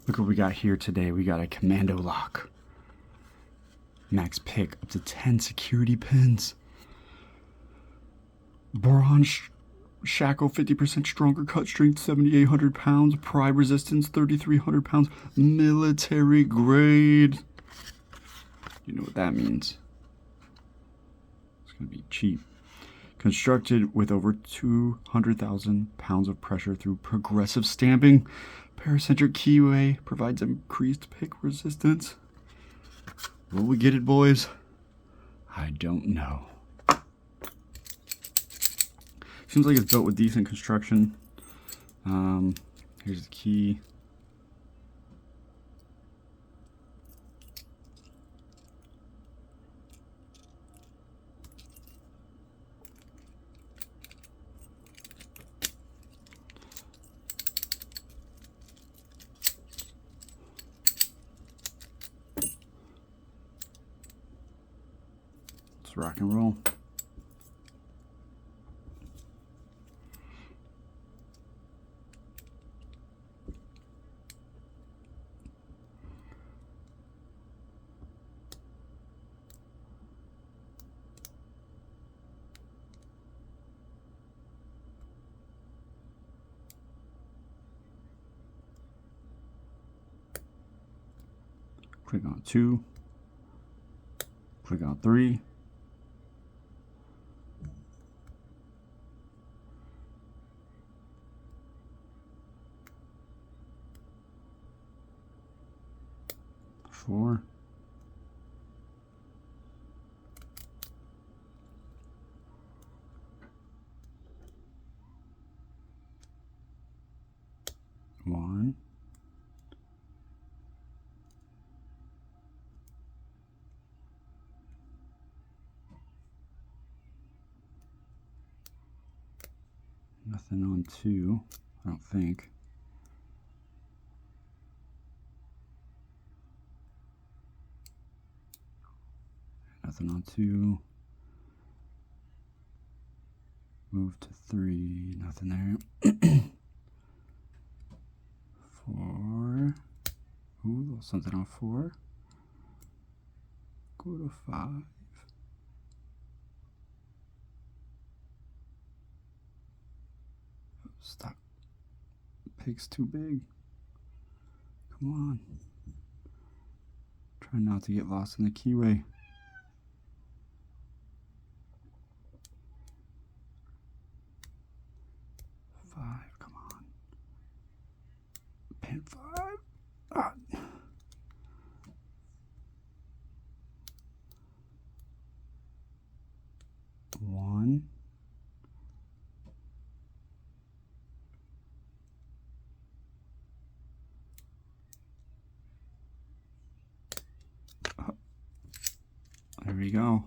Look what we got here today. We got a Commando lock. Max pick up to 10 security pins. Boron shackle 50% stronger, cut strength 7,800 pounds, pry resistance 3,300 pounds, military grade. You know what that means. It's going to be cheap. Constructed with over 200,000 pounds of pressure through progressive stamping. Paracentric keyway provides increased pick resistance. Will we get it, boys? I don't know. Seems like it's built with decent construction. Here's the key. Let's rock and roll. Click on 2, click on 3, four, one, nothing on 2, I don't think. Nothing on 2. Move to 3, nothing there. 4. Ooh, a little something on 4. Go to 5. Stop. Pig's too big. Come on. Try not to get lost in the keyway. 5, come on. Pin 5. Ah. 1. There we go.